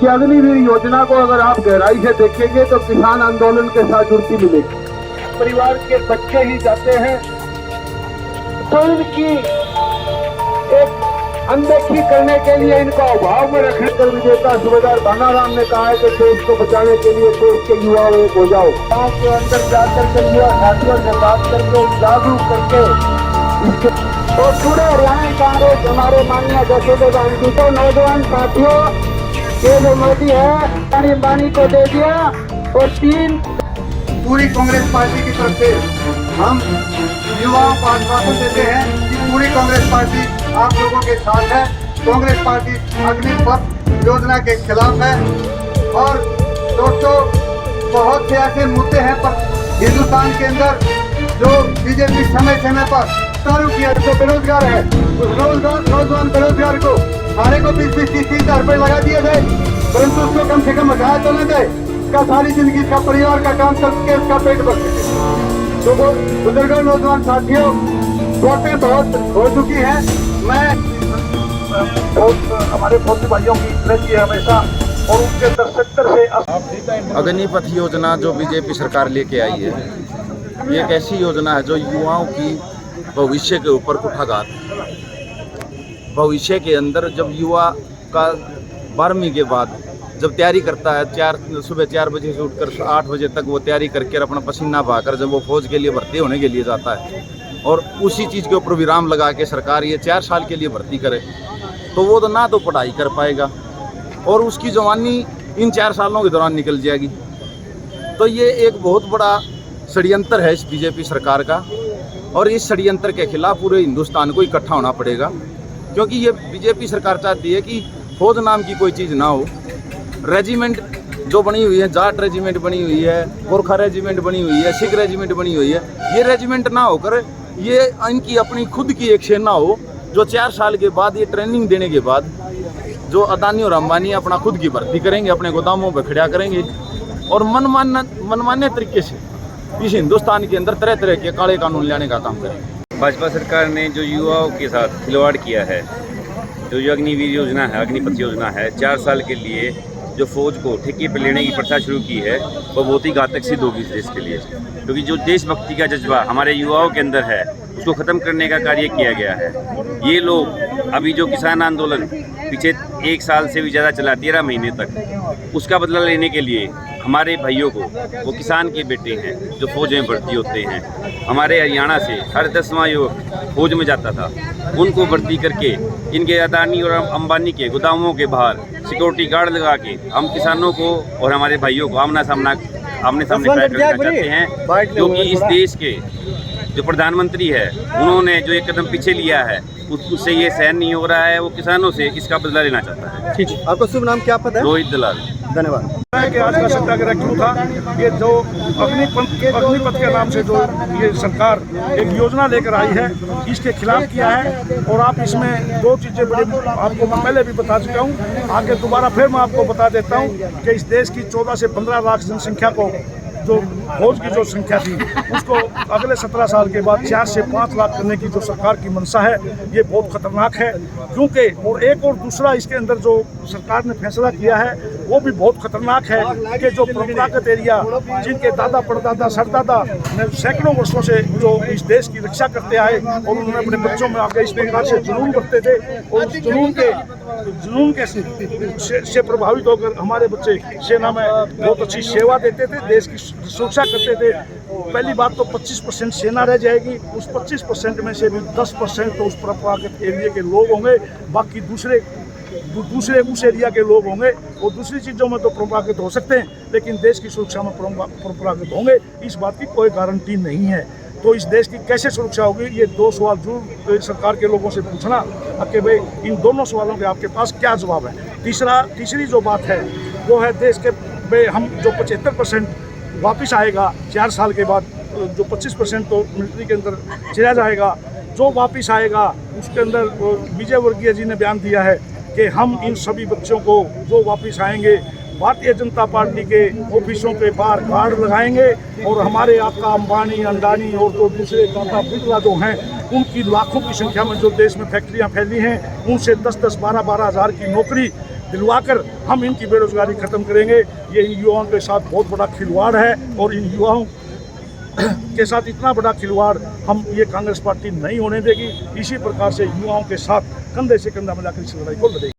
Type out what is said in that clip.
कि अग्निवीर योजना को अगर आप गहराई से देखेंगे तो किसान आंदोलन के साथ जुड़ती मिलेगी। परिवार के बच्चे ही जाते हैं तो इनकी एक अनदेखी करने के लिए, इनका अभाव में रखने कर विजेता सूबेदार भानाराम ने कहा है कि देश को बचाने के लिए देश के युवाओं एक हो जाओ। गाँव के अंदर जाकर के युवा साथियों से बात करके जागरूक करके और पूरे हरियाणा कांग्रेस हमारे माननीय जसोदा गांधी को नौजवान साथियों ये जो मोदी है अंबानी को दे दिया और 3 पूरी कांग्रेस पार्टी की तरफ से हम युवाओं को आश्वासन देते हैं कि पूरी कांग्रेस पार्टी आप लोगों के साथ है। कांग्रेस पार्टी अग्निपथ योजना के खिलाफ है। और दोस्तों, बहुत से ऐसे मुद्दे हैं पर हिंदुस्तान के अंदर जो बीजेपी समय समय पर चालू किया, जो बेरोजगार है उस नौजवान बेरोजगार को सारे को 20-30 हज़ार रुपये लगा दिए गए, परंतु उसको कम से कम हटाया तो न गए। इसका सारी जिंदगी इसका परिवार का काम करके उसका पेट भर सके। तो वो बुजुर्ग नौजवान साथियों, वोटें बहुत हो चुकी हैं। मैं हमारे फौजी भाइयों की रहती है हमेशा और उनके अंदर 70 से अग्निपथ योजना जो बीजेपी सरकार लेके आई है, ये एक ऐसी योजना है जो युवाओं की भविष्य के ऊपर कुठाघात, भविष्य के अंदर जब युवा का 12वीं के बाद जब तैयारी करता है, सुबह 4 बजे से उठकर 8 बजे तक वो तैयारी करके अपना पसीना बहाकर जब वो फौज के लिए भर्ती होने के लिए जाता है और उसी चीज़ के ऊपर विराम लगा के सरकार ये 4 साल के लिए भर्ती करे, तो वो तो ना तो पढ़ाई कर पाएगा और उसकी जवानी इन 4 सालों के दौरान निकल जाएगी। तो ये एक बहुत बड़ा षड्यंत्र है इस बीजेपी सरकार का और इस षड्यंत्र के खिलाफ पूरे हिंदुस्तान को इकट्ठा होना पड़ेगा, क्योंकि ये बीजेपी सरकार चाहती है कि फौज नाम की कोई चीज़ ना हो। रेजिमेंट जो बनी हुई है, जाट रेजिमेंट बनी हुई है, गोरखा रेजिमेंट बनी हुई है, सिख रेजिमेंट बनी हुई है, ये रेजिमेंट ना होकर ये इनकी अपनी खुद की एक सेना हो जो 4 साल के बाद ये ट्रेनिंग देने के बाद जो अदानी और अंबानी अपना खुद की भर्ती करेंगे, अपने गोदामों पर खड़ा करेंगे और मनमाने तरीके से इस हिंदुस्तान के अंदर तरह तरह के काले कानून लाने का काम करें। भाजपा सरकार ने जो युवाओं के साथ खिलवाड़ किया है, जो अग्निवीर योजना है, अग्निपथ योजना है, 4 साल के लिए जो फौज को ठेके पर लेने की प्रथा शुरू की है, वो बहुत ही घातक सिद्ध होगी इस देश के लिए, क्योंकि जो देशभक्ति का जज्बा हमारे युवाओं के अंदर है उसको ख़त्म करने का कार्य किया गया है। ये लोग अभी जो किसान आंदोलन पीछे 1 साल से भी ज़्यादा चला, 13 महीने तक, उसका बदला लेने के लिए हमारे भाइयों को, वो किसान के बेटे हैं जो फौज में भर्ती होते हैं, हमारे हरियाणा से हर 10वां युवक फौज में जाता था, उनको भर्ती करके इनके अदानी और अंबानी के गोदामों के बाहर सिक्योरिटी गार्ड लगा के हम किसानों को और हमारे भाइयों को आमने सामने खड़ा करना चाहते हैं, क्योंकि इस देश के जो प्रधानमंत्री है उन्होंने जो एक कदम पीछे लिया है उससे ये सहन नहीं हो रहा है। वो किसानों से इसका बदला लेना चाहता है। ठीक है, आपका शुभ नाम क्या पद है? रोहित दलाल। धन्यवाद। कि आज का सत्याग्रह क्यों था? ये जो अग्निपथ के नाम से जो ये सरकार एक योजना लेकर आई है, इसके खिलाफ किया है। और आप इसमें 2 चीज़ें बड़ी आपको मैं पहले भी बता चुका हूँ, आगे दोबारा फिर मैं आपको बता देता हूँ कि इस देश की 14 से 15 लाख जनसंख्या को, जो फौज की जो संख्या थी, उसको अगले 17 साल के बाद 4 से 5 लाख करने की जो सरकार की मंशा है, ये बहुत खतरनाक है। क्योंकि और एक और दूसरा इसके अंदर जो सरकार ने फैसला किया है वो भी बहुत खतरनाक है कि जो परंपरागत एरिया, जिनके दादा परदादा सरदादा ने सैकड़ों वर्षों से जो इस देश की रक्षा करते आए और उन्होंने अपने बच्चों में आगे इस प्रकार से जुनून करते थे और उस जुनून के से प्रभावित होकर हमारे बच्चे सेना में बहुत अच्छी सेवा देते थे, देश की सुरक्षा करते थे। पहली बात तो 25% सेना रह जाएगी, उस 25% में से भी 10% तो उस परंपरागत एरिया के लोग होंगे, बाकी दूसरे उस एरिया के लोग होंगे। और दूसरी चीज़ों में तो परंपरागत हो सकते हैं, लेकिन देश की सुरक्षा में परंपरागत होंगे, इस बात की कोई गारंटी नहीं है। तो इस देश की कैसे सुरक्षा होगी, ये 2 सवाल जरूर सरकार के लोगों से पूछना कि भाई इन दोनों सवालों के आपके पास क्या जवाब है। तीसरी जो बात है वो है देश के भाई हम जो 75% वापस आएगा 4 साल के बाद, जो 25% तो मिलिट्री के अंदर चला जाएगा, जो वापस आएगा उसके अंदर विजय वर्गीय जी ने बयान दिया है कि हम इन सभी बच्चों को जो वापस आएंगे भारतीय जनता पार्टी के ऑफिसों के बाहर गार्ड लगाएंगे और हमारे आपका अंबानी, अंडानी और जो दूसरे टाटा बिरला जो हैं, उनकी लाखों की संख्या में जो देश में फैक्ट्रियां फैली हैं, उनसे 10-10, 12-12 हज़ार की नौकरी दिलवाकर हम इनकी बेरोजगारी खत्म करेंगे। ये इन युवाओं के साथ बहुत बड़ा खिलवाड़ है और इन युवाओं के साथ इतना बड़ा खिलवाड़ हम ये कांग्रेस पार्टी नहीं होने देगी। इसी प्रकार से युवाओं के साथ कंधे से कंधा मिलाकर इस लड़ाई को लड़ेगी।